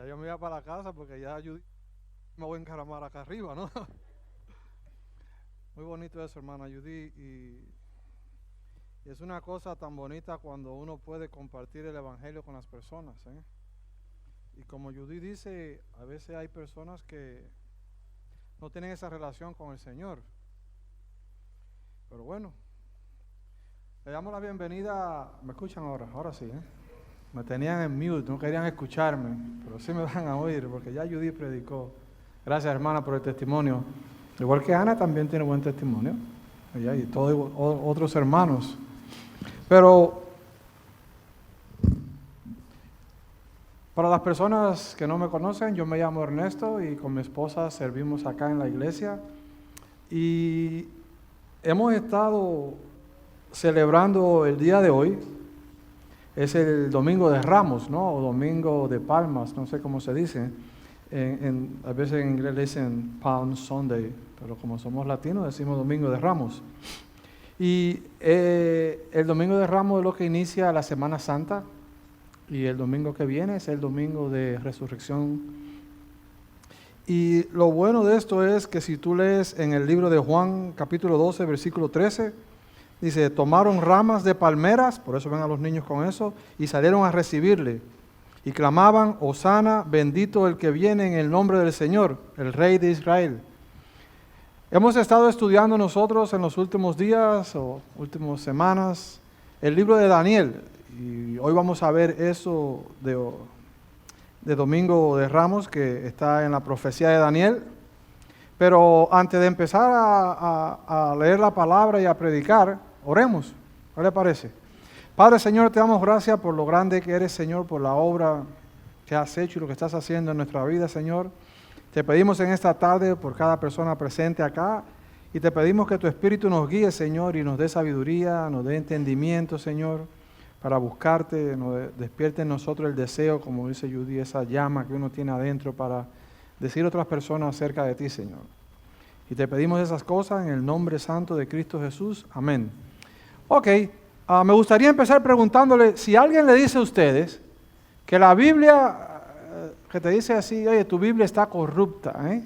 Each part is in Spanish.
yo me iba para la casa porque ya me voy a encaramar acá arriba, ¿no? Muy bonito eso, hermana Judy, y es una cosa tan bonita cuando uno puede compartir el evangelio con las personas, ¿eh? Y como Judy dice, a veces hay personas que no tienen esa relación con el Señor. Pero bueno, le damos la bienvenida. ¿Me escuchan ahora? Ahora sí, ¿eh? Me tenían en mute, no querían escucharme, pero sí me van a oír porque ya Judy predicó. Gracias, hermana, por el testimonio. Igual que Ana también tiene buen testimonio, y todos otros hermanos. Pero para las personas que no me conocen, yo me llamo Ernesto y con mi esposa servimos acá en la iglesia. Y hemos estado celebrando el día de hoy. Es el Domingo de Ramos, ¿no? O Domingo de Palmas, no sé cómo se dice. A veces en inglés le dicen Palm Sunday, pero como somos latinos decimos Domingo de Ramos. Y el Domingo de Ramos es lo que inicia la Semana Santa, y el domingo que viene es el Domingo de Resurrección. Y lo bueno de esto es que si tú lees en el libro de Juan, capítulo 12, versículo 13, dice, tomaron ramas de palmeras, por eso ven a los niños con eso, y salieron a recibirle. Y clamaban, Hosana, bendito el que viene en el nombre del Señor, el Rey de Israel. Hemos estado estudiando nosotros en los últimos días o últimas semanas el libro de Daniel. Y hoy vamos a ver eso de Domingo de Ramos, que está en la profecía de Daniel. Pero antes de empezar a leer la palabra y a predicar, oremos. ¿Qué le parece? Padre, Señor, te damos gracias por lo grande que eres, Señor, por la obra que has hecho y lo que estás haciendo en nuestra vida, Señor. Te pedimos en esta tarde por cada persona presente acá y te pedimos que tu Espíritu nos guíe, Señor, y nos dé sabiduría, nos dé entendimiento, Señor, para buscarte, nos despierte en nosotros el deseo, como dice Judy, esa llama que uno tiene adentro para decir a otras personas acerca de ti, Señor. Y te pedimos esas cosas en el nombre santo de Cristo Jesús. Amén. Ok, me gustaría empezar preguntándole, si alguien le dice a ustedes que la Biblia, que te dice así, oye, tu Biblia está corrupta, ¿eh?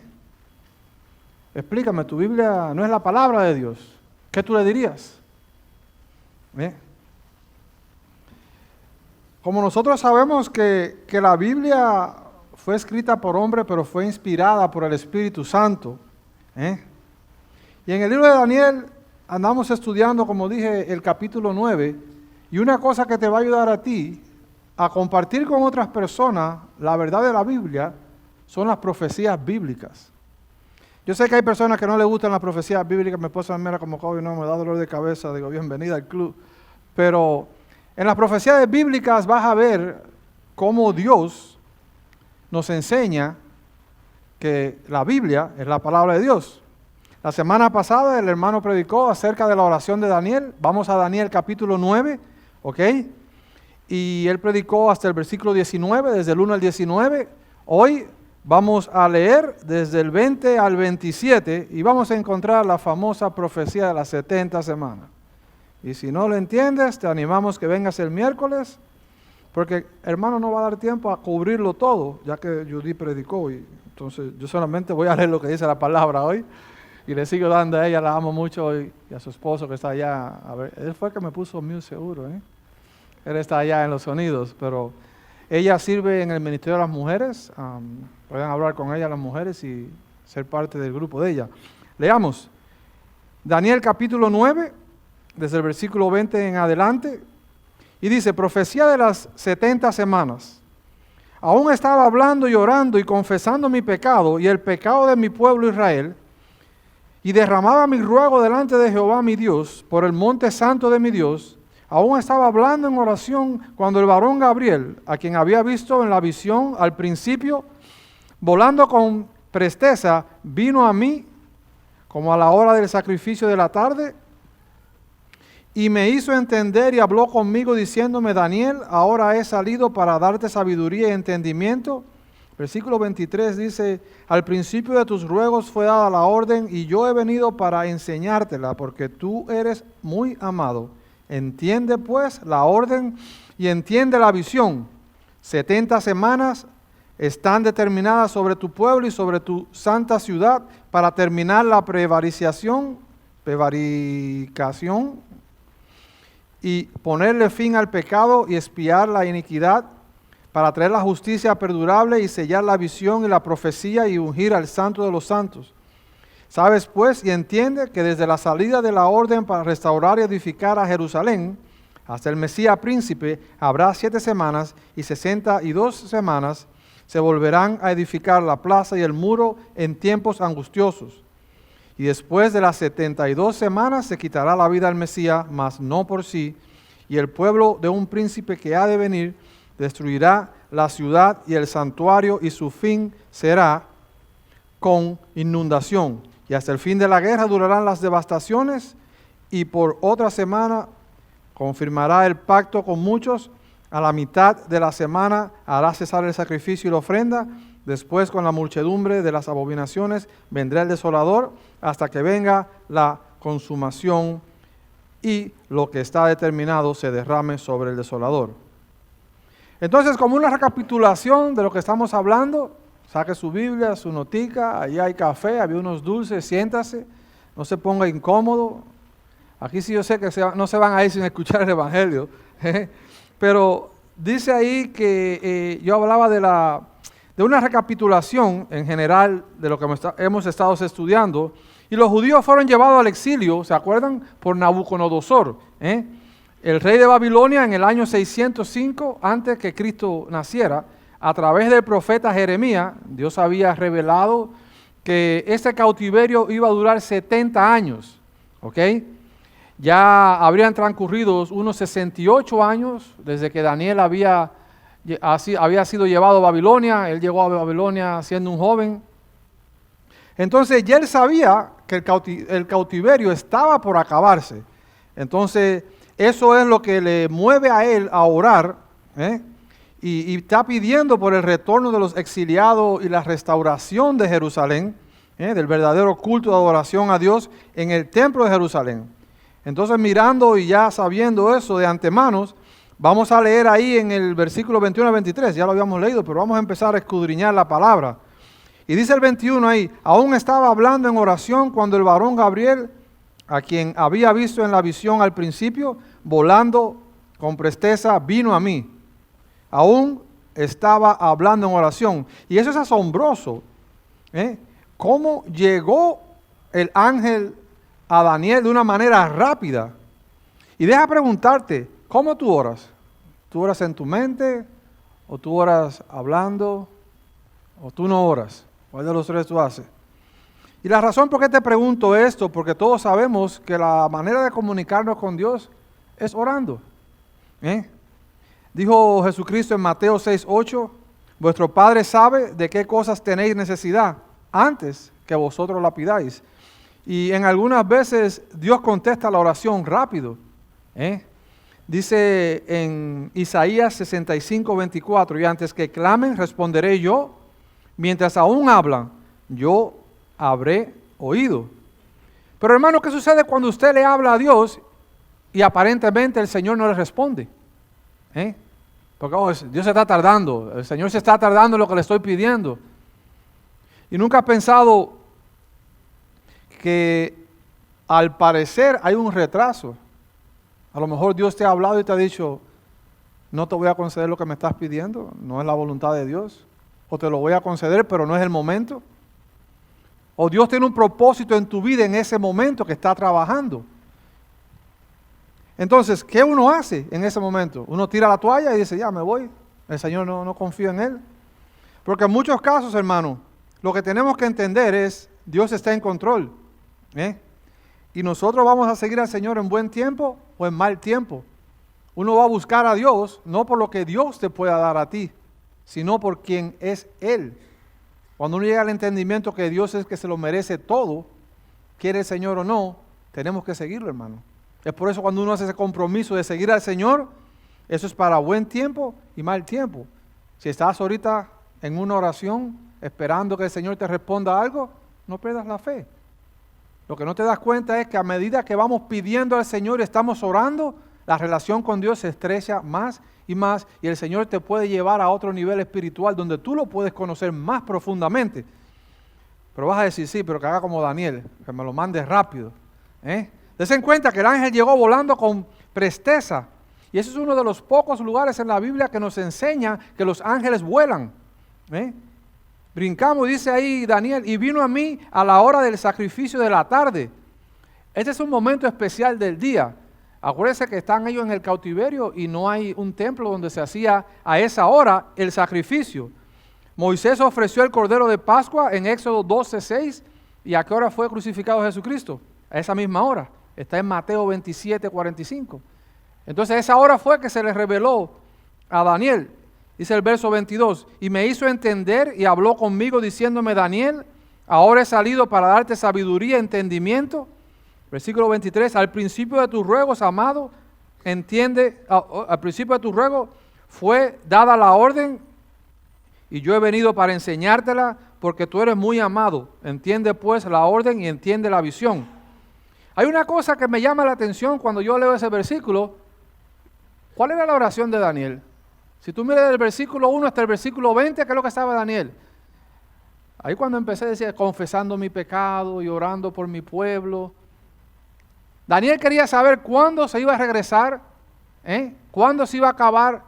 Explícame, tu Biblia no es la palabra de Dios, ¿qué tú le dirías? Como nosotros sabemos que la Biblia fue escrita por hombre, pero fue inspirada por el Espíritu Santo, y en el libro de Daniel andamos estudiando, como dije, el capítulo 9, y una cosa que te va a ayudar a ti a compartir con otras personas la verdad de la Biblia son las profecías bíblicas. Yo sé que hay personas que no les gustan las profecías bíblicas, mi esposa me mira como joven, no me da dolor de cabeza, digo, bienvenida al club, pero en las profecías bíblicas vas a ver cómo Dios nos enseña que la Biblia es la palabra de Dios. La semana pasada el hermano predicó acerca de la oración de Daniel. Vamos a Daniel capítulo 9, ¿ok? Y él predicó hasta el versículo 19, desde el 1 al 19. Hoy vamos a leer desde el 20 al 27 y vamos a encontrar la famosa profecía de las 70 semanas. Y si no lo entiendes, te animamos que vengas el miércoles, porque hermano no va a dar tiempo a cubrirlo todo, ya que Judy predicó. Y entonces yo solamente voy a leer lo que dice la palabra hoy. Y le sigo dando a ella, la amo mucho, y a su esposo que está allá. A ver, él fue el que me puso mute seguro, Él está allá en los sonidos, pero ella sirve en el Ministerio de las Mujeres. Pueden hablar con ella las mujeres y ser parte del grupo de ella. Leamos. Daniel capítulo 9, desde el versículo 20 en adelante. Y dice, profecía de las 70 semanas. Aún estaba hablando y orando y confesando mi pecado y el pecado de mi pueblo Israel. Y derramaba mi ruego delante de Jehová mi Dios, por el monte santo de mi Dios. Aún estaba hablando en oración cuando el varón Gabriel, a quien había visto en la visión al principio, volando con presteza, vino a mí, como a la hora del sacrificio de la tarde, y me hizo entender y habló conmigo diciéndome, Daniel, ahora he salido para darte sabiduría y entendimiento. Versículo 23 dice, al principio de tus ruegos fue dada la orden y yo he venido para enseñártela porque tú eres muy amado. Entiende pues la orden y entiende la visión. 70 semanas están determinadas sobre tu pueblo y sobre tu santa ciudad para terminar la prevaricación y ponerle fin al pecado y expiar la iniquidad, para traer la justicia perdurable y sellar la visión y la profecía y ungir al Santo de los santos. Sabes pues y entiende que desde la salida de la orden para restaurar y edificar a Jerusalén hasta el Mesías príncipe habrá 7 semanas y 62 semanas se volverán a edificar la plaza y el muro en tiempos angustiosos. Y después de las 72 semanas se quitará la vida al Mesías, mas no por sí, y el pueblo de un príncipe que ha de venir destruirá la ciudad y el santuario, y su fin será con inundación. Y hasta el fin de la guerra durarán las devastaciones, y por otra semana confirmará el pacto con muchos. A la mitad de la semana hará cesar el sacrificio y la ofrenda. Después, con la muchedumbre de las abominaciones, vendrá el desolador hasta que venga la consumación y lo que está determinado se derrame sobre el desolador. Entonces, como una recapitulación de lo que estamos hablando, saque su Biblia, su notica, allí hay café, había unos dulces, siéntase, no se ponga incómodo. Aquí sí yo sé que no se van a ir sin escuchar el Evangelio, pero dice ahí que yo hablaba de una recapitulación en general de lo que hemos estado estudiando, y los judíos fueron llevados al exilio, ¿se acuerdan? Por Nabucodonosor, el rey de Babilonia en el año 605, antes que Cristo naciera. A través del profeta Jeremías, Dios había revelado que ese cautiverio iba a durar 70 años, ¿ok? Ya habrían transcurrido unos 68 años desde que Daniel había sido llevado a Babilonia. Él llegó a Babilonia siendo un joven. Entonces ya él sabía que el cautiverio estaba por acabarse. Entonces eso es lo que le mueve a él a orar, y está pidiendo por el retorno de los exiliados y la restauración de Jerusalén, del verdadero culto de adoración a Dios en el templo de Jerusalén. Entonces, mirando y ya sabiendo eso de antemano, vamos a leer ahí en el versículo 21 al 23, ya lo habíamos leído, pero vamos a empezar a escudriñar la palabra. Y dice el 21 ahí: aún estaba hablando en oración cuando el varón Gabriel, a quien había visto en la visión al principio, volando con presteza, vino a mí. Aún estaba hablando en oración. Y eso es asombroso, cómo llegó el ángel a Daniel de una manera rápida. Y deja preguntarte, ¿cómo tú oras? ¿Tú oras en tu mente? ¿O tú oras hablando? ¿O tú no oras? ¿Cuál de los tres tú haces? Y la razón por qué te pregunto esto, porque todos sabemos que la manera de comunicarnos con Dios es orando. Dijo Jesucristo en Mateo 6:8, vuestro Padre sabe de qué cosas tenéis necesidad antes que vosotros la pidáis. Y en algunas veces Dios contesta la oración rápido. Dice en Isaías 65:24, y antes que clamen responderé yo, mientras aún hablan, yo habré oído. Pero hermano, ¿qué sucede cuando usted le habla a Dios y aparentemente el Señor no le responde? Porque Dios se está tardando, el Señor se está tardando en lo que le estoy pidiendo. Y nunca ha pensado que al parecer hay un retraso. A lo mejor Dios te ha hablado y te ha dicho, no te voy a conceder lo que me estás pidiendo, no es la voluntad de Dios. O te lo voy a conceder, pero no es el momento. O Dios tiene un propósito en tu vida en ese momento que está trabajando. Entonces, ¿qué uno hace en ese momento? Uno tira la toalla y dice, ya me voy, el Señor no confío en Él. Porque en muchos casos, hermano, lo que tenemos que entender es, Dios está en control. Y nosotros vamos a seguir al Señor en buen tiempo o en mal tiempo. Uno va a buscar a Dios, no por lo que Dios te pueda dar a ti, sino por quien es Él. Cuando uno llega al entendimiento que Dios es que se lo merece todo, quiere el Señor o no, tenemos que seguirlo, hermano. Es por eso cuando uno hace ese compromiso de seguir al Señor, eso es para buen tiempo y mal tiempo. Si estás ahorita en una oración esperando que el Señor te responda algo, no pierdas la fe. Lo que no te das cuenta es que a medida que vamos pidiendo al Señor y estamos orando, la relación con Dios se estrecha más y más, y el Señor te puede llevar a otro nivel espiritual donde tú lo puedes conocer más profundamente. Pero vas a decir, sí, pero que haga como Daniel, que me lo mande rápido. Des en cuenta que el ángel llegó volando con presteza, y ese es uno de los pocos lugares en la Biblia que nos enseña que los ángeles vuelan. Brincamos, dice ahí Daniel, y vino a mí a la hora del sacrificio de la tarde. Este es un momento especial del día. Acuérdense que están ellos en el cautiverio y no hay un templo donde se hacía a esa hora el sacrificio. Moisés ofreció el cordero de Pascua en Éxodo 12:6. ¿Y a qué hora fue crucificado Jesucristo? A esa misma hora. Está en Mateo 27:45. Entonces esa hora fue que se le reveló a Daniel. Dice el verso 22, y me hizo entender y habló conmigo diciéndome, Daniel, ahora he salido para darte sabiduría y entendimiento. Versículo 23, al principio de tus ruegos, amado, al principio de tu ruego fue dada la orden y yo he venido para enseñártela porque tú eres muy amado. Entiende pues la orden y entiende la visión. Hay una cosa que me llama la atención cuando yo leo ese versículo. ¿Cuál era la oración de Daniel? Si tú miras del versículo 1 hasta el versículo 20, ¿qué es lo que estaba Daniel? Ahí cuando empecé decía, confesando mi pecado y orando por mi pueblo. Daniel quería saber cuándo se iba a regresar, cuándo se iba a acabar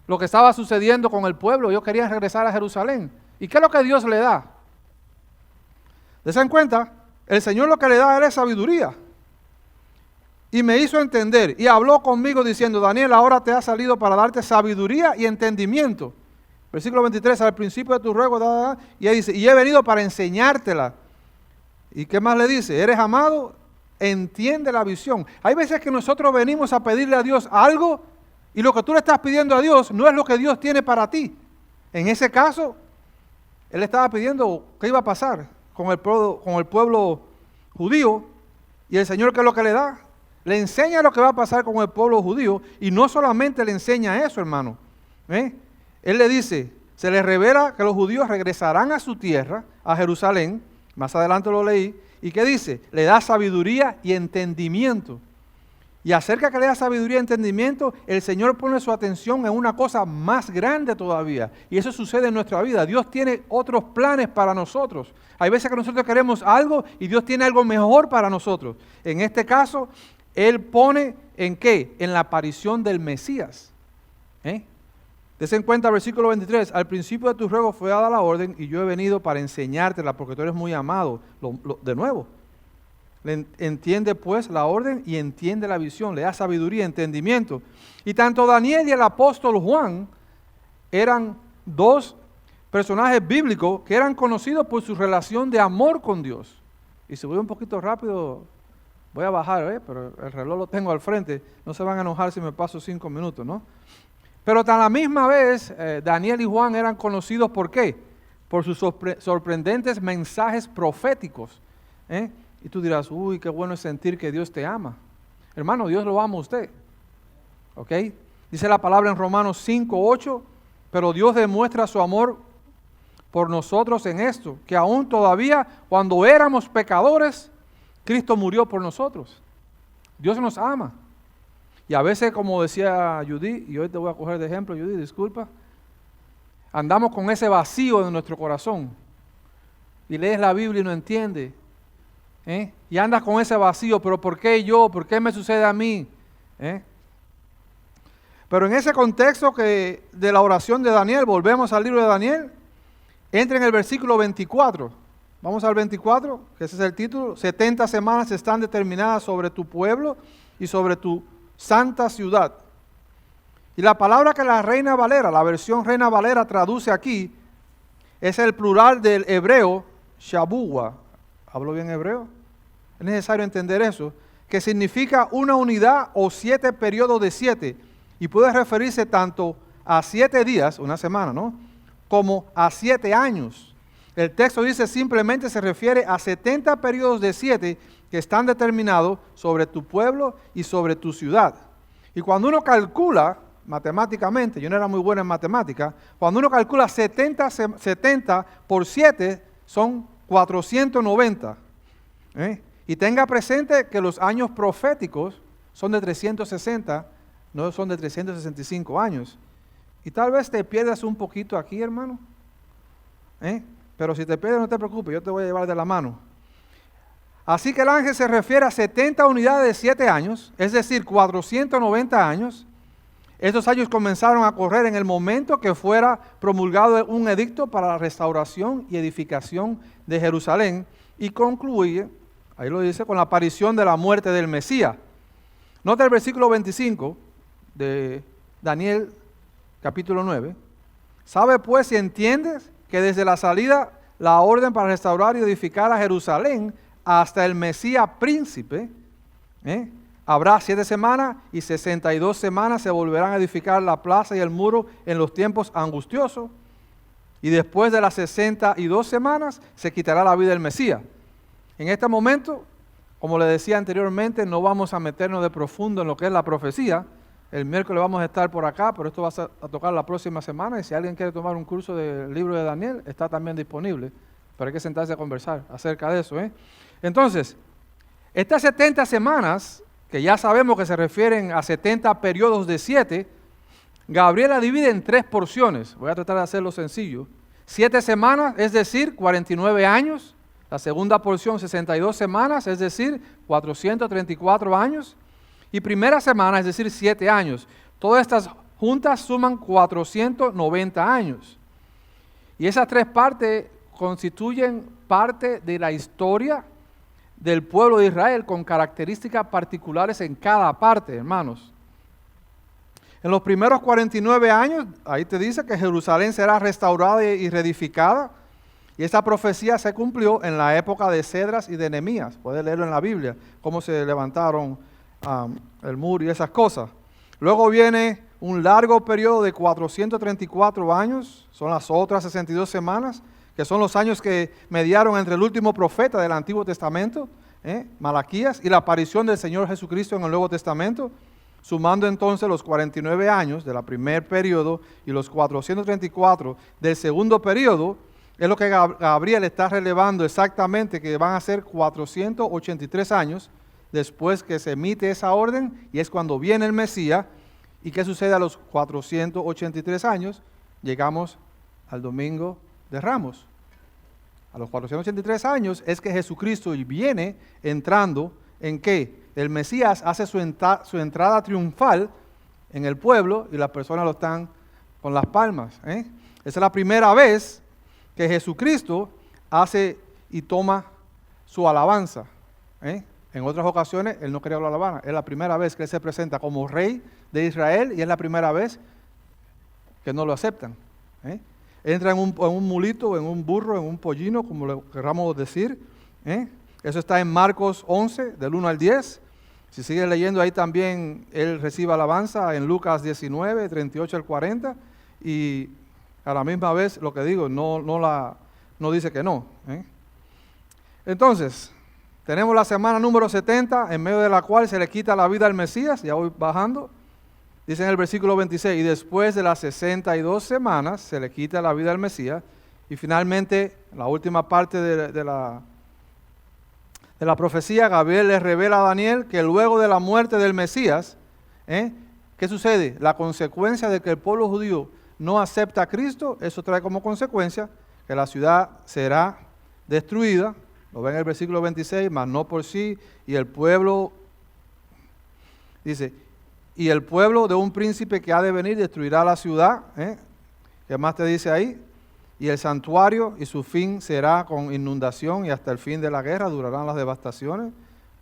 lo que estaba sucediendo con el pueblo. Ellos querían regresar a Jerusalén. ¿Y qué es lo que Dios le da? Des en cuenta, el Señor lo que le da es sabiduría. Y me hizo entender y habló conmigo diciendo, Daniel, ahora te ha salido para darte sabiduría y entendimiento. Versículo 23, al principio de tu ruego, y él dice, y he venido para enseñártela. ¿Y qué más le dice? Eres amado, entiende la visión. Hay veces que nosotros venimos a pedirle a Dios algo y lo que tú le estás pidiendo a Dios no es lo que Dios tiene para ti. En ese caso, él estaba pidiendo qué iba a pasar con el pueblo judío, y el Señor, ¿qué es lo que le da? Le enseña lo que va a pasar con el pueblo judío, y no solamente le enseña eso, hermano. Él le dice, se le revela que los judíos regresarán a su tierra, a Jerusalén, más adelante lo leí, y ¿qué dice? Le da sabiduría y entendimiento. Y acerca que le da sabiduría y entendimiento, el Señor pone su atención en una cosa más grande todavía. Y eso sucede en nuestra vida. Dios tiene otros planes para nosotros. Hay veces que nosotros queremos algo y Dios tiene algo mejor para nosotros. En este caso, Él pone ¿en qué? En la aparición del Mesías. Des en cuenta, versículo 23, al principio de tu ruego fue dada la orden y yo he venido para enseñártela porque tú eres muy amado. De nuevo, entiende pues la orden y entiende la visión, le da sabiduría, entendimiento. Y tanto Daniel y el apóstol Juan eran dos personajes bíblicos que eran conocidos por su relación de amor con Dios. Y si voy un poquito rápido, voy a bajar, pero el reloj lo tengo al frente, no se van a enojar si me paso 5 minutos, ¿no? Pero a la misma vez, Daniel y Juan eran conocidos ¿por qué? Por sus sorprendentes mensajes proféticos. Y tú dirás, uy, qué bueno es sentir que Dios te ama. Hermano, Dios lo ama a usted. ¿Ok? Dice la palabra en Romanos 5:8, pero Dios demuestra su amor por nosotros en esto, que aún todavía cuando éramos pecadores, Cristo murió por nosotros. Dios nos ama. Y a veces, como decía Judy, y hoy te voy a coger de ejemplo, Judy, disculpa, andamos con ese vacío en nuestro corazón. Y lees la Biblia y no entiendes. Y andas con ese vacío, pero ¿por qué yo? ¿Por qué me sucede a mí? Pero en ese contexto de la oración de Daniel, volvemos al libro de Daniel, entra en el versículo 24. Vamos al 24, que ese es el título. 70 semanas están determinadas sobre tu pueblo y sobre tu santa ciudad. Y la palabra que la Reina Valera, la versión Reina Valera traduce aquí, es el plural del hebreo, shabuwa. ¿Hablo bien hebreo? Es necesario entender eso, que significa una unidad o 7 periodos de 7, y puede referirse tanto a 7 días, una semana, ¿no? Como a 7 años. El texto dice simplemente se refiere a 70 periodos de 7 que están determinados sobre tu pueblo y sobre tu ciudad. Y cuando uno calcula matemáticamente, yo no era muy bueno en matemática, cuando uno calcula 70 por 7 son 490. Y tenga presente que los años proféticos son de 360, no son de 365 años. Y tal vez te pierdas un poquito aquí, hermano. Pero si te pierdes, no te preocupes, yo te voy a llevar de la mano. Así que el ángel se refiere a 70 unidades de 7 años, es decir, 490 años. Estos años comenzaron a correr en el momento que fuera promulgado un edicto para la restauración y edificación de Jerusalén, y concluye, ahí lo dice, con la aparición de la muerte del Mesías. Nota el versículo 25 de Daniel capítulo 9. ¿Sabe pues y entiendes que desde la salida la orden para restaurar y edificar a Jerusalén hasta el Mesías príncipe, habrá 7 semanas y 62 semanas se volverán a edificar la plaza y el muro en los tiempos angustiosos, y después de las 62 semanas se quitará la vida del Mesías? En este momento, como le decía anteriormente, no vamos a meternos de profundo en lo que es la profecía. El miércoles vamos a estar por acá, pero esto va a tocar la próxima semana, y si alguien quiere tomar un curso del libro de Daniel, está también disponible, pero hay que sentarse a conversar acerca de eso. Entonces, estas 70 semanas, que ya sabemos que se refieren a 70 periodos de 7, Gabriel la divide en 3 porciones. Voy a tratar de hacerlo sencillo. 7 semanas, es decir, 49 años. La segunda porción, 62 semanas, es decir, 434 años. Y primera semana, es decir, 7 años. Todas estas juntas suman 490 años. Y esas 3 partes constituyen parte de la historia del pueblo de Israel, con características particulares en cada parte, hermanos. En los primeros 49 años, ahí te dice que Jerusalén será restaurada y reedificada. Y esta profecía se cumplió en la época de Cedras y de Nehemías. Puedes leerlo en la Biblia, cómo se levantaron el muro y esas cosas. Luego viene un largo periodo de 434 años, son las otras 62 semanas, que son los años que mediaron entre el último profeta del Antiguo Testamento, Malaquías, y la aparición del Señor Jesucristo en el Nuevo Testamento, sumando entonces los 49 años del primer periodo y los 434 del segundo periodo. Es lo que Gabriel está relevando exactamente, que van a ser 483 años después que se emite esa orden, y es cuando viene el Mesías. ¿Y qué sucede a los 483 años? Llegamos al Domingo de Ramos. A los 483 años es que Jesucristo viene entrando en que el Mesías hace su entrada triunfal en el pueblo, y las personas lo están con las palmas. Esa es la primera vez que Jesucristo hace y toma su alabanza. En otras ocasiones Él no quería la alabanza. Es la primera vez que Él se presenta como rey de Israel, y es la primera vez que no lo aceptan. Entra en un mulito, en un burro, en un pollino, como le queramos decir. Eso está en Marcos 11, del 1 al 10. Si sigues leyendo ahí también, Él recibe alabanza en Lucas 19, 38 al 40. Y a la misma vez, lo que digo, no dice que no. Entonces, tenemos la semana número 70, en medio de la cual se le quita la vida al Mesías. Ya voy bajando. Dice en el versículo 26, y después de las 62 semanas se le quita la vida al Mesías. Y finalmente, la última parte de la profecía, Gabriel le revela a Daniel que luego de la muerte del Mesías, ¿qué sucede? La consecuencia de que el pueblo judío no acepta a Cristo, eso trae como consecuencia que la ciudad será destruida. Lo ven en el versículo 26, mas no por sí, y el pueblo, dice, y el pueblo de un príncipe que ha de venir destruirá la ciudad. ¿Qué más te dice ahí? Y el santuario, y su fin será con inundación, y hasta el fin de la guerra durarán las devastaciones.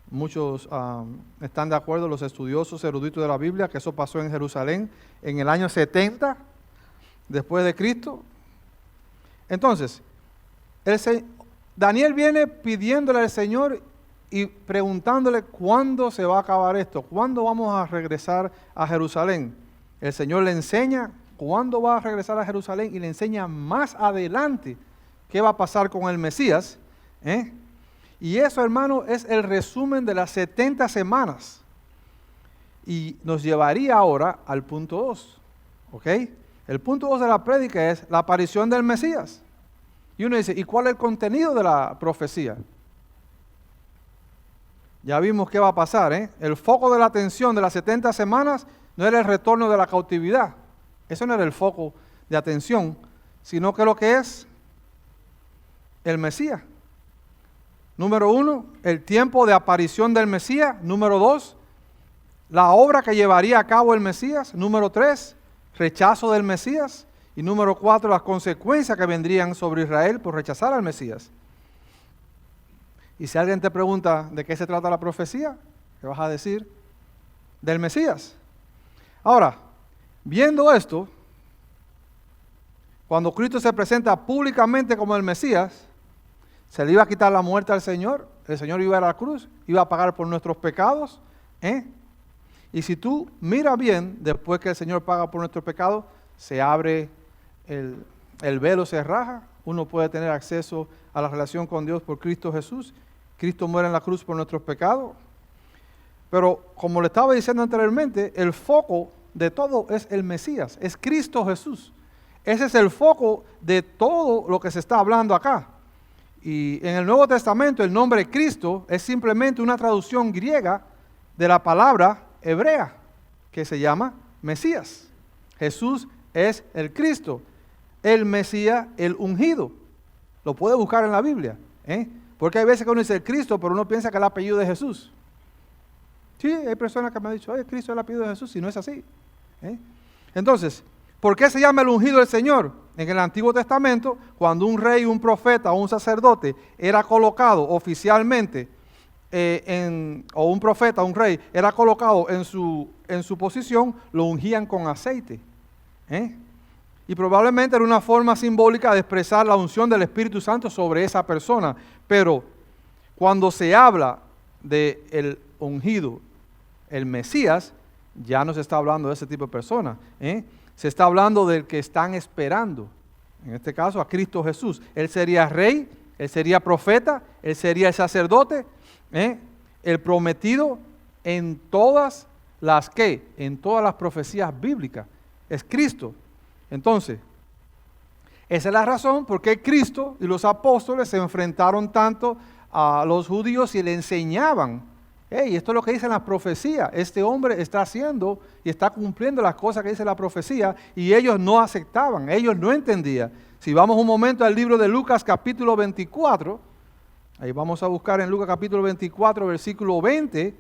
Muchos están de acuerdo, los estudiosos eruditos de la Biblia, que eso pasó en Jerusalén en el año 70 después de Cristo. Entonces, Daniel viene pidiéndole al Señor y preguntándole cuándo se va a acabar esto, cuándo vamos a regresar a Jerusalén. El Señor le enseña cuándo va a regresar a Jerusalén, y le enseña más adelante qué va a pasar con el Mesías. Y eso, hermano, es el resumen de las 70 semanas. Y nos llevaría ahora al punto 2. ¿Ok? El punto 2 de la prédica es la aparición del Mesías. Y uno dice, ¿y cuál es el contenido de la profecía? Ya vimos qué va a pasar, ¿eh? El foco de la atención de las 70 semanas no era el retorno de la cautividad. Eso no era el foco de atención, sino que lo que es el Mesías. Número 1, el tiempo de aparición del Mesías. Número 2, la obra que llevaría a cabo el Mesías. Número 3, rechazo del Mesías. Y número 4, las consecuencias que vendrían sobre Israel por rechazar al Mesías. Y si alguien te pregunta de qué se trata la profecía, ¿qué vas a decir? Del Mesías. Ahora, viendo esto, cuando Cristo se presenta públicamente como el Mesías, se le iba a quitar la muerte al Señor, el Señor iba a ir a la cruz, iba a pagar por nuestros pecados, Y si tú miras bien, después que el Señor paga por nuestros pecados, se abre el velo, se raja, uno puede tener acceso a la relación con Dios por Cristo Jesús. Cristo muere en la cruz por nuestros pecados. Pero como le estaba diciendo anteriormente, el foco de todo es el Mesías, es Cristo Jesús. Ese es el foco de todo lo que se está hablando acá. Y en el Nuevo Testamento el nombre Cristo es simplemente una traducción griega de la palabra hebrea que se llama Mesías. Jesús es el Cristo, el Mesías, el ungido. Lo puede buscar en la Biblia, porque hay veces que uno dice el Cristo, pero uno piensa que es el apellido de Jesús. Sí, hay personas que me han dicho, oye, Cristo es el apellido de Jesús, y no es así. Entonces, ¿por qué se llama el ungido del Señor? En el Antiguo Testamento, cuando un rey, un profeta o un sacerdote era colocado oficialmente, o un profeta, un rey, era colocado en su posición, lo ungían con aceite. Y probablemente era una forma simbólica de expresar la unción del Espíritu Santo sobre esa persona. Pero cuando se habla del ungido, el Mesías, ya no se está hablando de ese tipo de persona. Se está hablando del que están esperando. En este caso a Cristo Jesús. Él sería rey, él sería profeta, él sería el sacerdote, el prometido en todas las profecías bíblicas. Es Cristo. Entonces, esa es la razón por qué Cristo y los apóstoles se enfrentaron tanto a los judíos y le enseñaban, esto es lo que dice la profecía, este hombre está haciendo y está cumpliendo las cosas que dice la profecía, y ellos no aceptaban, ellos no entendían. Si vamos un momento al libro de Lucas capítulo 24, ahí vamos a buscar en Lucas capítulo 24, versículo 20,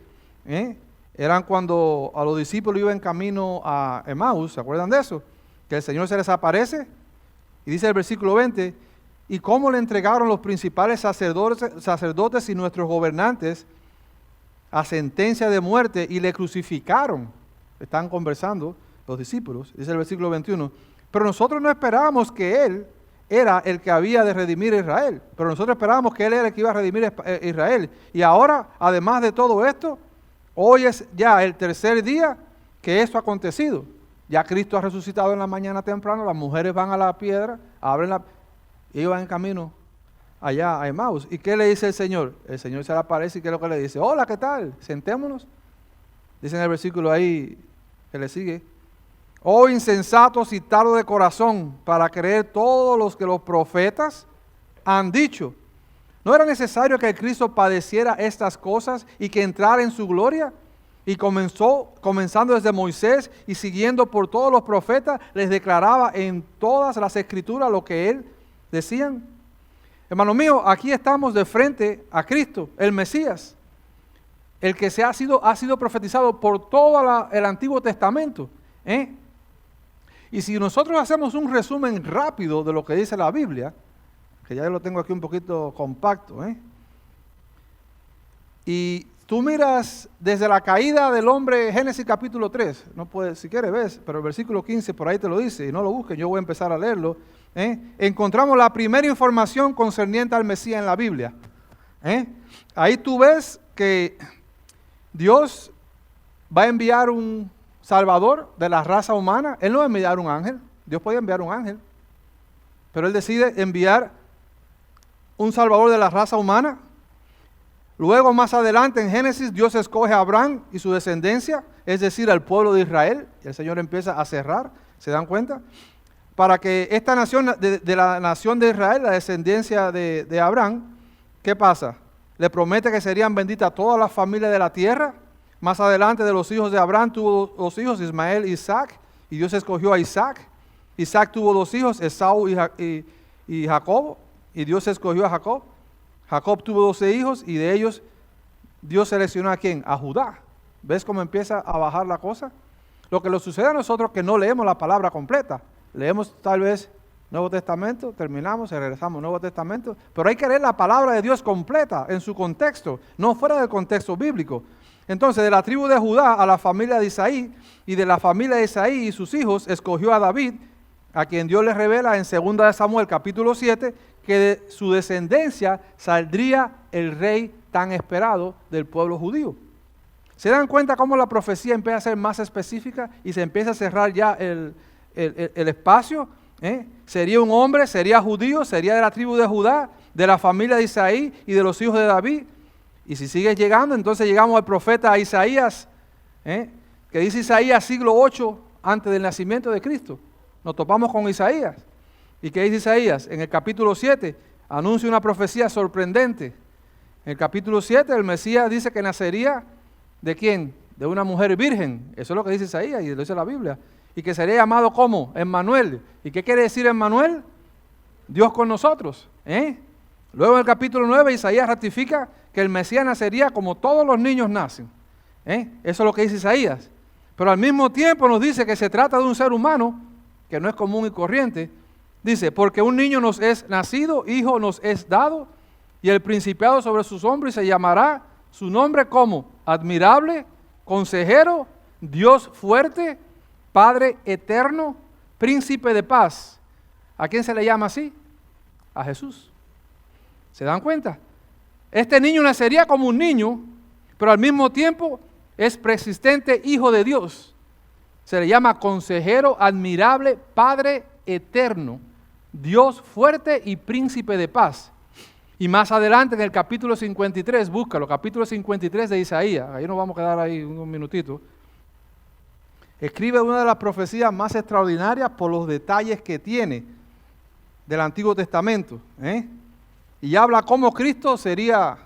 eran cuando a los discípulos iban en camino a Emaús, ¿se acuerdan de eso? Que el Señor se les aparece, y dice el versículo 20, y cómo le entregaron los principales sacerdotes y nuestros gobernantes a sentencia de muerte y le crucificaron. Están conversando los discípulos, dice el versículo 21, pero nosotros no esperábamos que Él era el que había de redimir a Israel, pero nosotros esperábamos que Él era el que iba a redimir a Israel. Y ahora, además de todo esto, hoy es ya el tercer día que esto ha acontecido. Ya Cristo ha resucitado en la mañana temprano, las mujeres van a la piedra, y ellos van en camino allá a Emaús. ¿Y qué le dice el Señor? El Señor se le aparece y ¿qué es lo que le dice? Hola, ¿qué tal? Sentémonos. Dice en el versículo ahí que le sigue. Oh insensatos y tardos de corazón para creer todos los que los profetas han dicho. ¿No era necesario que el Cristo padeciera estas cosas y que entrara en su gloria? Y comenzando desde Moisés y siguiendo por todos los profetas, les declaraba en todas las escrituras lo que él decían. Hermano mío, aquí estamos de frente a Cristo, el Mesías, el que ha sido profetizado por todo el Antiguo Testamento. Y si nosotros hacemos un resumen rápido de lo que dice la Biblia, que ya lo tengo aquí un poquito compacto, y tú miras desde la caída del hombre, Génesis capítulo 3, no puedes, si quieres ves, pero el versículo 15 por ahí te lo dice, y no lo busquen, yo voy a empezar a leerlo. Encontramos la primera información concerniente al Mesías en la Biblia. Ahí tú ves que Dios va a enviar un Salvador de la raza humana. Él no va a enviar un ángel, Dios puede enviar un ángel, pero Él decide enviar un Salvador de la raza humana. Luego, más adelante en Génesis, Dios escoge a Abraham y su descendencia, es decir, al pueblo de Israel. El Señor empieza a cerrar, ¿se dan cuenta? Para que esta nación, de la nación de Israel, la descendencia de Abraham, ¿qué pasa? le promete que serían benditas todas las familias de la tierra. Más adelante, de los hijos de Abraham tuvo dos hijos, Ismael y Isaac, y Dios escogió a Isaac. Isaac tuvo dos hijos, Esaú y Jacob, y Dios escogió a Jacob. Jacob tuvo 12 hijos, y de ellos Dios seleccionó ¿a quién? A Judá. ¿Ves cómo empieza a bajar la cosa? Lo que nos sucede a nosotros es que no leemos la palabra completa. Leemos tal vez Nuevo Testamento, terminamos y regresamos Nuevo Testamento, pero hay que leer la palabra de Dios completa en su contexto, no fuera del contexto bíblico. Entonces, de la tribu de Judá a la familia de Isaí, y de la familia de Isaí y sus hijos, escogió a David, a quien Dios le revela en 2 de Samuel capítulo 7, que de su descendencia saldría el rey tan esperado del pueblo judío. ¿Se dan cuenta cómo la profecía empieza a ser más específica y se empieza a cerrar ya el espacio? Sería un hombre, sería judío, sería de la tribu de Judá, de la familia de Isaí y de los hijos de David. Y si sigues llegando, entonces llegamos al profeta Isaías, que dice Isaías siglo 8 antes del nacimiento de Cristo. Nos topamos con Isaías. ¿Y qué dice Isaías? En el capítulo 7 anuncia una profecía sorprendente. En el capítulo 7 el Mesías dice que nacería ¿de quién? De una mujer virgen. Eso es lo que dice Isaías y lo dice la Biblia. Y que sería llamado ¿cómo? Emmanuel. ¿Y qué quiere decir Emmanuel? Dios con nosotros. Luego en el capítulo 9 Isaías ratifica que el Mesías nacería como todos los niños nacen. Eso es lo que dice Isaías. Pero al mismo tiempo nos dice que se trata de un ser humano que no es común y corriente. Dice, porque un niño nos es nacido, hijo nos es dado, y el principado sobre sus hombros, y se llamará su nombre como admirable, consejero, Dios fuerte, Padre eterno, príncipe de paz. ¿A quién se le llama así? A Jesús. ¿Se dan cuenta? Este niño nacería como un niño, pero al mismo tiempo es persistente hijo de Dios. Se le llama consejero, admirable, Padre eterno, Dios fuerte y príncipe de paz. Y más adelante en el capítulo 53, búscalo, capítulo 53 de Isaías, ahí nos vamos a quedar ahí unos minutitos. Escribe una de las profecías más extraordinarias por los detalles que tiene del Antiguo Testamento. Y habla cómo Cristo sería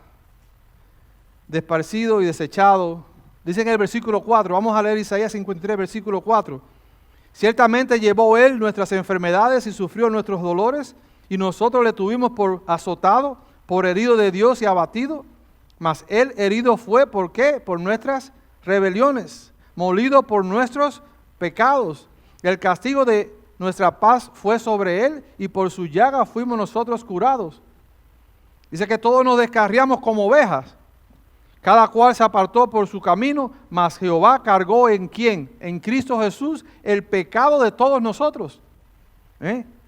desparcido y desechado. Dice en el versículo 4, vamos a leer Isaías 53, versículo 4. Ciertamente llevó Él nuestras enfermedades y sufrió nuestros dolores, y nosotros le tuvimos por azotado, por herido de Dios y abatido. Mas Él herido fue, ¿por qué? Por nuestras rebeliones, molido por nuestros pecados. El castigo de nuestra paz fue sobre Él, y por su llaga fuimos nosotros curados. Dice que todos nos descarriamos como ovejas. Cada cual se apartó por su camino, mas Jehová cargó ¿en quién? En Cristo Jesús el pecado de todos nosotros.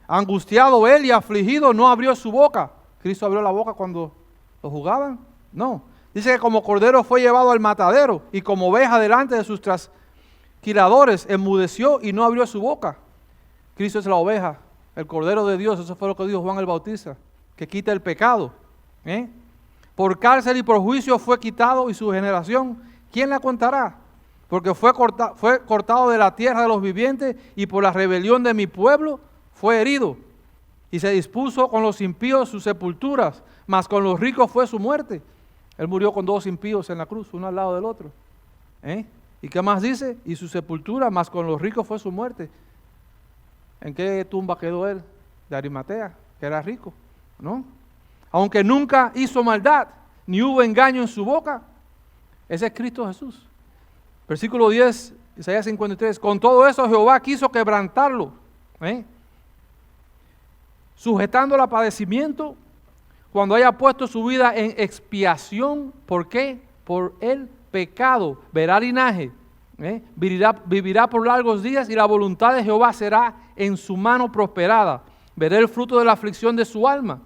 Angustiado Él y afligido no abrió su boca. ¿Cristo abrió la boca cuando lo jugaban? No. Dice que como cordero fue llevado al matadero, y como oveja delante de sus trasquiladores enmudeció y no abrió su boca. Cristo es la oveja, el cordero de Dios. Eso fue lo que dijo Juan el Bautista, que quita el pecado. Por cárcel y por juicio fue quitado, y su generación, ¿quién la contará? Porque fue cortado de la tierra de los vivientes, y por la rebelión de mi pueblo fue herido. Y se dispuso con los impíos sus sepulturas, mas con los ricos fue su muerte. Él murió con dos impíos en la cruz, uno al lado del otro. ¿Y qué más dice? Y su sepultura, mas con los ricos fue su muerte. ¿En qué tumba quedó él? De Arimatea, que era rico, ¿no? Aunque nunca hizo maldad, ni hubo engaño en su boca. Ese es Cristo Jesús. Versículo 10, Isaías 53. Con todo eso Jehová quiso quebrantarlo, sujetándolo a padecimiento, cuando haya puesto su vida en expiación. ¿Por qué? Por el pecado. Verá linaje, vivirá por largos días, y la voluntad de Jehová será en su mano prosperada. Verá el fruto de la aflicción de su alma,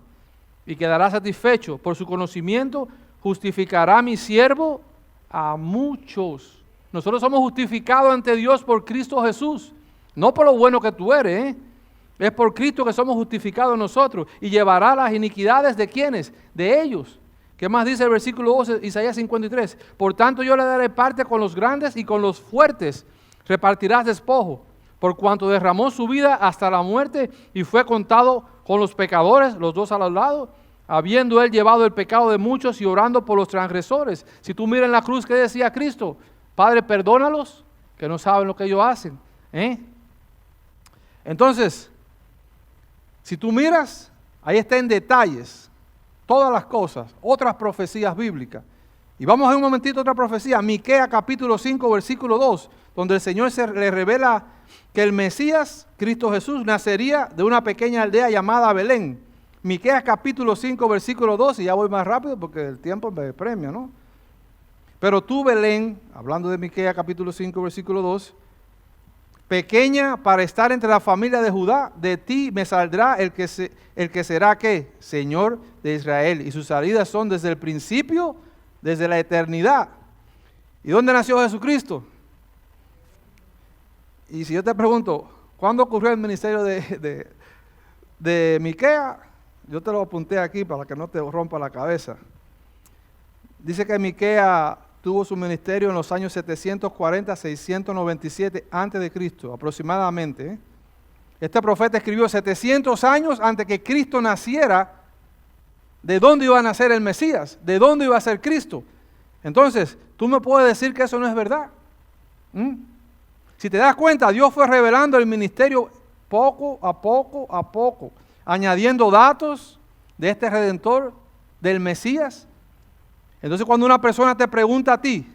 y quedará satisfecho. Por su conocimiento justificará mi siervo a muchos. Nosotros somos justificados ante Dios por Cristo Jesús, no por lo bueno que tú eres, Es por Cristo que somos justificados nosotros, y llevará las iniquidades ¿de quiénes? De ellos. ¿Qué más dice el versículo 12, Isaías 53? Por tanto yo le daré parte con los grandes, y con los fuertes repartirás despojo, por cuanto derramó su vida hasta la muerte, y fue contado con los pecadores, los dos a los lados. habiendo Él llevado el pecado de muchos y orando por los transgresores. Si tú miras en la cruz, ¿qué decía Cristo? Padre, perdónalos, que no saben lo que ellos hacen. Entonces, si tú miras, ahí está en detalles todas las cosas, otras profecías bíblicas. Y vamos a ver un momentito otra profecía, Miqueas capítulo 5, versículo 2, donde el Señor le revela que el Mesías, Cristo Jesús, nacería de una pequeña aldea llamada Belén. Miqueas capítulo 5, versículo 2, y ya voy más rápido porque el tiempo me premia, ¿no? Pero tú, Belén, hablando de Miqueas capítulo 5, versículo 2, pequeña para estar entre la familia de Judá, de ti me saldrá el que será, ¿qué? Señor de Israel, y sus salidas son desde el principio, desde la eternidad. ¿Y dónde nació Jesucristo? Y si yo te pregunto, ¿cuándo ocurrió el ministerio de Miqueas? Yo te lo apunté aquí para que no te rompa la cabeza. Dice que Miqueas tuvo su ministerio en los años 740, 697 antes de Cristo, aproximadamente. Este profeta escribió 700 años antes que Cristo naciera. ¿De dónde iba a nacer el Mesías? ¿De dónde iba a ser Cristo? Entonces, tú me puedes decir que eso no es verdad. Si te das cuenta, Dios fue revelando el ministerio poco a poco, añadiendo datos de este Redentor, del Mesías. Entonces, cuando una persona te pregunta a ti,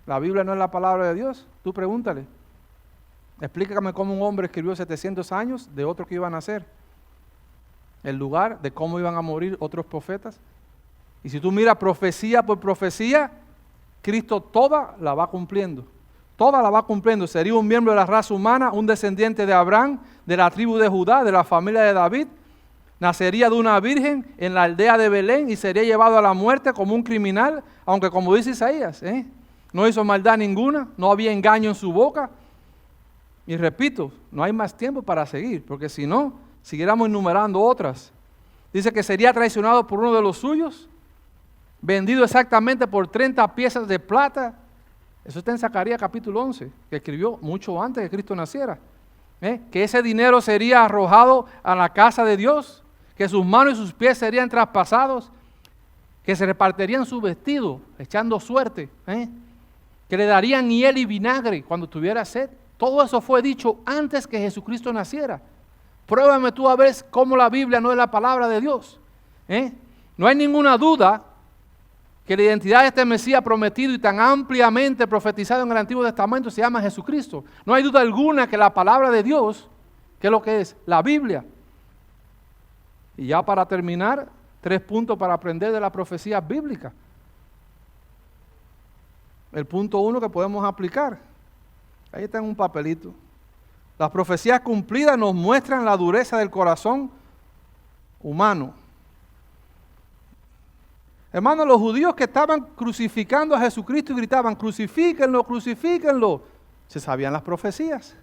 la Biblia no es la palabra de Dios, tú pregúntale, explícame cómo un hombre escribió 700 años de otro que iba a nacer, el lugar de cómo iban a morir otros profetas. Y si tú miras profecía por profecía, Cristo toda la va cumpliendo. Toda la va cumpliendo. Sería un miembro de la raza humana, un descendiente de Abraham, de la tribu de Judá, de la familia de David. Nacería de una virgen en la aldea de Belén y sería llevado a la muerte como un criminal, aunque como dice Isaías, no hizo maldad ninguna, no había engaño en su boca. Y repito, no hay más tiempo para seguir, porque si no, siguiéramos enumerando otras. Dice que sería traicionado por uno de los suyos, vendido exactamente por 30 piezas de plata. Eso está en Zacarías capítulo 11, que escribió mucho antes que Cristo naciera. Que ese dinero sería arrojado a la casa de Dios, que sus manos y sus pies serían traspasados, que se repartirían su vestido, echando suerte, que le darían hiel y vinagre cuando tuviera sed. Todo eso fue dicho antes que Jesucristo naciera. Pruébame tú a ver cómo la Biblia no es la palabra de Dios. No hay ninguna duda que la identidad de este Mesías prometido y tan ampliamente profetizado en el Antiguo Testamento se llama Jesucristo. No hay duda alguna que la palabra de Dios, ¿qué es lo que es? La Biblia. Y ya para terminar, 3 puntos para aprender de la profecía bíblica. El punto 1 que podemos aplicar. Ahí está en un papelito. Las profecías cumplidas nos muestran la dureza del corazón humano. Hermanos, los judíos que estaban crucificando a Jesucristo y gritaban, crucifíquenlo, crucifíquenlo, se sabían las profecías.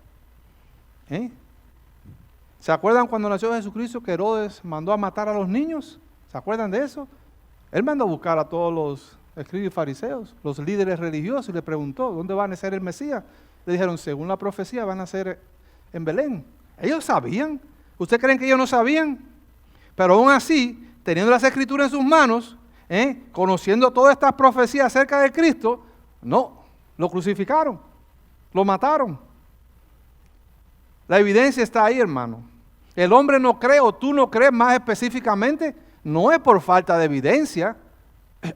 ¿Se acuerdan cuando nació Jesucristo que Herodes mandó a matar a los niños? ¿Se acuerdan de eso? Él mandó a buscar a todos los escribas y fariseos, los líderes religiosos, y le preguntó, ¿dónde va a nacer el Mesías? Le dijeron, según la profecía, van a nacer en Belén. Ellos sabían. ¿Ustedes creen que ellos no sabían? Pero aún así, teniendo las escrituras en sus manos, conociendo todas estas profecías acerca de Cristo, no, lo crucificaron, lo mataron. La evidencia está ahí, hermano. El hombre no cree, o tú no crees más específicamente, no es por falta de evidencia.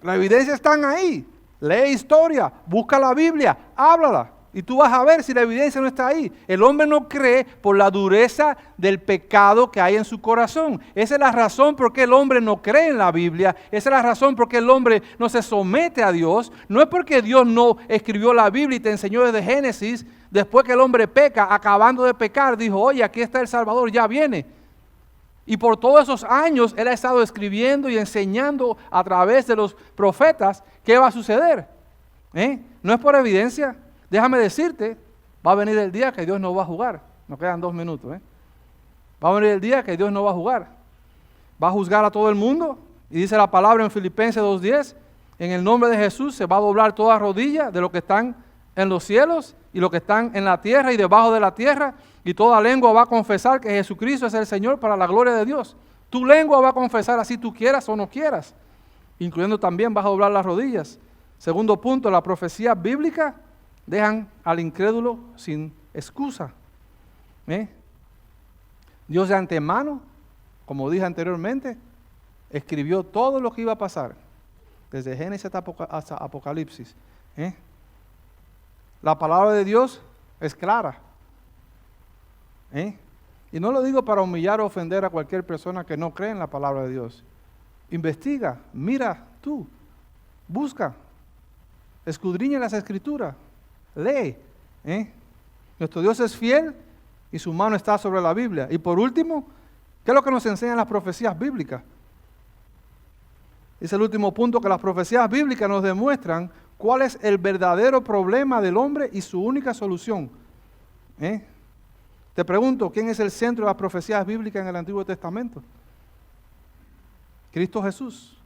La evidencia está ahí. Lee historia, busca la Biblia, háblala. Y tú vas a ver si la evidencia no está ahí. El hombre no cree por la dureza del pecado que hay en su corazón. Esa es la razón por qué el hombre no cree en la Biblia. Esa es la razón por qué el hombre no se somete a Dios. No es porque Dios no escribió la Biblia y te enseñó desde Génesis. Después que el hombre peca, acabando de pecar, dijo, oye, aquí está el Salvador, ya viene. Y por todos esos años Él ha estado escribiendo y enseñando a través de los profetas qué va a suceder. No es por evidencia. Déjame decirte, va a venir el día que Dios no va a jugar. Nos quedan 2 minutos. Va a venir el día que Dios no va a jugar. Va a juzgar a todo el mundo. Y dice la palabra en Filipenses 2:10, en el nombre de Jesús se va a doblar toda rodilla de los que están en los cielos y los que están en la tierra y debajo de la tierra. Y toda lengua va a confesar que Jesucristo es el Señor para la gloria de Dios. Tu lengua va a confesar así tú quieras o no quieras, incluyendo también vas a doblar las rodillas. Segundo punto, las profecías bíblicas dejan al incrédulo sin excusa. Dios de antemano, como dije anteriormente, escribió todo lo que iba a pasar, desde Génesis hasta Apocalipsis. La palabra de Dios es clara. Y no lo digo para humillar o ofender a cualquier persona que no cree en la palabra de Dios. Investiga, mira tú, busca, escudriña las Escrituras, lee. Nuestro Dios es fiel y su mano está sobre la Biblia. Y por último, ¿qué es lo que nos enseñan las profecías bíblicas? Es el último punto, que las profecías bíblicas nos demuestran cuál es el verdadero problema del hombre y su única solución. Te pregunto, ¿quién es el centro de las profecías bíblicas en el Antiguo Testamento? Cristo Jesús.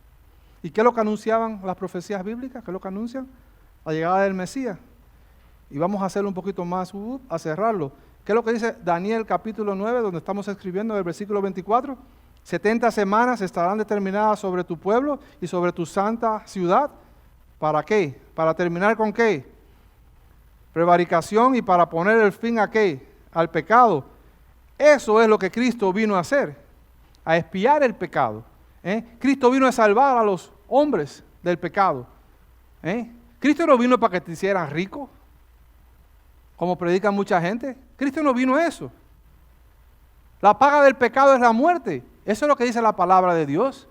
¿Y qué es lo que anunciaban las profecías bíblicas? ¿Qué es lo que anuncian? La llegada del Mesías. Y vamos a hacerlo un poquito más, a cerrarlo. ¿Qué es lo que dice Daniel capítulo 9, donde estamos escribiendo en el versículo 24? 70 semanas estarán determinadas sobre tu pueblo y sobre tu santa ciudad. ¿Para qué? ¿Para terminar con qué? Prevaricación, y para poner el fin a qué? Al pecado. Eso es lo que Cristo vino a hacer, a expiar el pecado. Cristo vino a salvar a los hombres del pecado. Cristo no vino para que te hicieran rico, como predica mucha gente. Cristo no vino a eso. La paga del pecado es la muerte. Eso es lo que dice la palabra de Dios.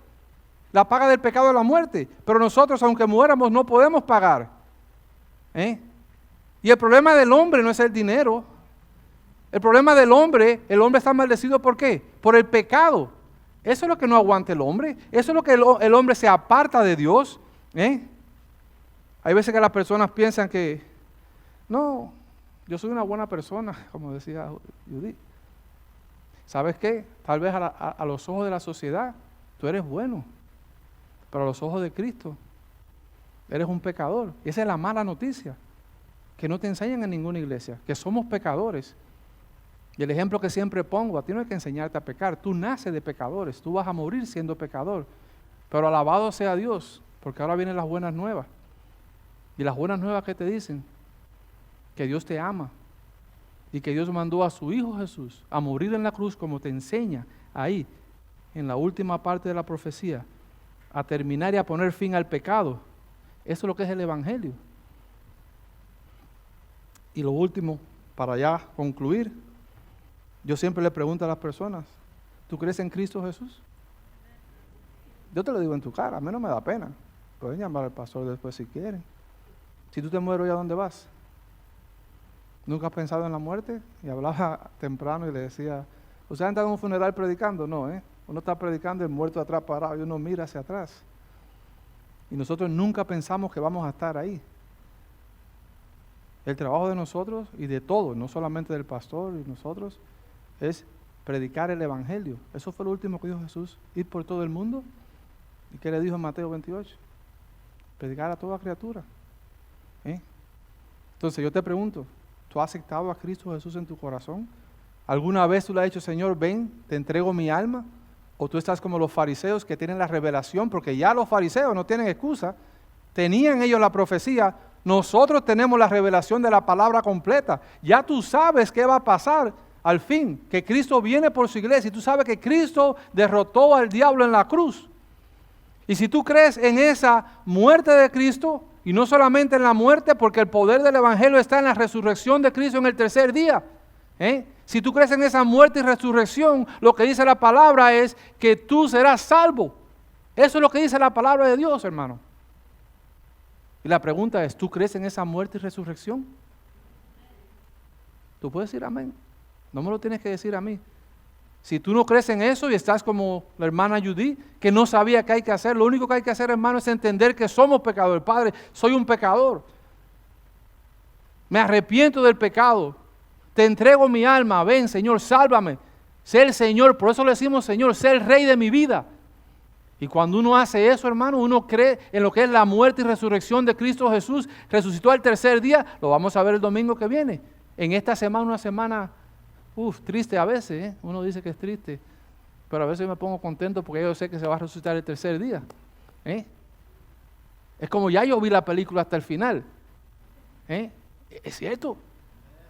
La paga del pecado es la muerte. Pero nosotros, aunque muéramos, no podemos pagar. Y el problema del hombre no es el dinero. El problema del hombre, el hombre está maldecido ¿por qué? Por el pecado. Eso es lo que no aguanta el hombre. Eso es lo que el hombre se aparta de Dios. Hay veces que las personas piensan que, no, yo soy una buena persona, como decía Judith. ¿Sabes qué? Tal vez a los ojos de la sociedad, tú eres bueno. Pero a los ojos de Cristo, eres un pecador. Y esa es la mala noticia, que no te enseñan en ninguna iglesia, que somos pecadores. Y el ejemplo que siempre pongo, a ti no hay que enseñarte a pecar, tú naces de pecadores, tú vas a morir siendo pecador. Pero alabado sea Dios, porque ahora vienen las buenas nuevas. Y las buenas nuevas que te dicen, que Dios te ama y que Dios mandó a su Hijo Jesús a morir en la cruz, como te enseña ahí, en la última parte de la profecía, a terminar y a poner fin al pecado. Eso es lo que es el Evangelio. Y lo último, para ya concluir, yo siempre le pregunto a las personas, ¿tú crees en Cristo Jesús? Yo te lo digo en tu cara, a mí no me da pena. Pueden llamar al pastor después si quieren. Si tú te mueres hoy, ¿a dónde vas? ¿Nunca has pensado en la muerte? Y hablaba temprano y le decía, ¿usted ha entrado en un funeral predicando? No, uno está predicando, el muerto atrás parado, y uno mira hacia atrás. Y nosotros nunca pensamos que vamos a estar ahí. El trabajo de nosotros y de todos, no solamente del pastor y nosotros, es predicar el Evangelio. Eso fue lo último que dijo Jesús, ir por todo el mundo. ¿Y qué le dijo en Mateo 28? Predicar a toda criatura. Entonces yo te pregunto, ¿tú has aceptado a Cristo Jesús en tu corazón? ¿Alguna vez tú le has dicho, Señor, ven, te entrego mi alma? ¿O tú estás como los fariseos que tienen la revelación? Porque ya los fariseos no tienen excusa. Tenían ellos la profecía. Nosotros tenemos la revelación de la palabra completa. Ya tú sabes qué va a pasar al fin, que Cristo viene por su iglesia. Y tú sabes que Cristo derrotó al diablo en la cruz. Y si tú crees en esa muerte de Cristo, y no solamente en la muerte, porque el poder del Evangelio está en la resurrección de Cristo en el tercer día. Si tú crees en esa muerte y resurrección, lo que dice la palabra es que tú serás salvo. Eso es lo que dice la palabra de Dios, hermano. Y la pregunta es, ¿tú crees en esa muerte y resurrección? Tú puedes decir amén. No me lo tienes que decir a mí. Si tú no crees en eso y estás como la hermana Judy, que no sabía qué hay que hacer, lo único que hay que hacer, hermano, es entender que somos pecadores. Padre, soy un pecador. Me arrepiento del pecado. Te entrego mi alma. Ven, Señor, sálvame. Sé el Señor. Por eso le decimos, Señor, sé el Rey de mi vida. Y cuando uno hace eso, hermano, uno cree en lo que es la muerte y resurrección de Cristo Jesús. Resucitó al tercer día. Lo vamos a ver el domingo que viene. En esta semana, una semana triste a veces, uno dice que es triste, pero a veces me pongo contento porque yo sé que se va a resucitar el tercer día. Es como ya yo vi la película hasta el final. Es cierto.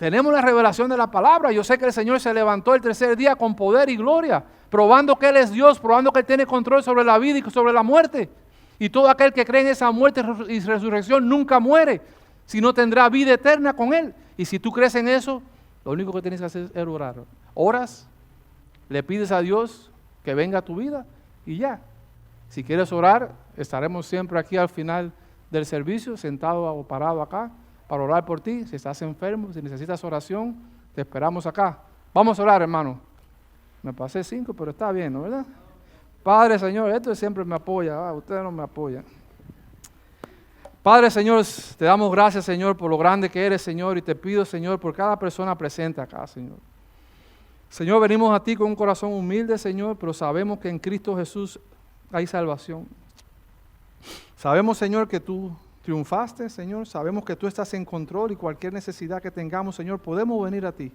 Tenemos la revelación de la palabra. Yo sé que el Señor se levantó el tercer día con poder y gloria, probando que Él es Dios, probando que Él tiene control sobre la vida y sobre la muerte. Y todo aquel que cree en esa muerte y resurrección nunca muere, sino tendrá vida eterna con Él. Y si tú crees en eso, lo único que tienes que hacer es orar. Oras, le pides a Dios que venga a tu vida y ya. Si quieres orar, estaremos siempre aquí al final del servicio, sentado o parado acá, para orar por ti. Si estás enfermo, si necesitas oración, te esperamos acá. Vamos a orar, hermano. Me pasé 5, pero está bien, ¿no, verdad? Padre, Señor, esto siempre me apoya. Ustedes no me apoyan. Padre, Señor, te damos gracias, Señor, por lo grande que eres, Señor, y te pido, Señor, por cada persona presente acá, Señor. Señor, venimos a ti con un corazón humilde, Señor, pero sabemos que en Cristo Jesús hay salvación. Sabemos, Señor, que tú triunfaste, Señor. Sabemos que tú estás en control y cualquier necesidad que tengamos, Señor, podemos venir a ti.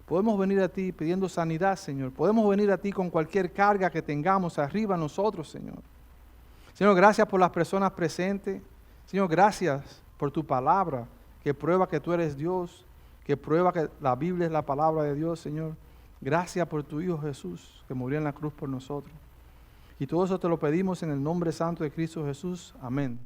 Podemos venir a ti pidiendo sanidad, Señor. Podemos venir a ti con cualquier carga que tengamos arriba nosotros, Señor. Señor, gracias por las personas presentes. Señor, gracias por tu palabra, que prueba que tú eres Dios, que prueba que la Biblia es la palabra de Dios, Señor. Gracias por tu Hijo Jesús, que murió en la cruz por nosotros. Y todo eso te lo pedimos en el nombre santo de Cristo Jesús. Amén.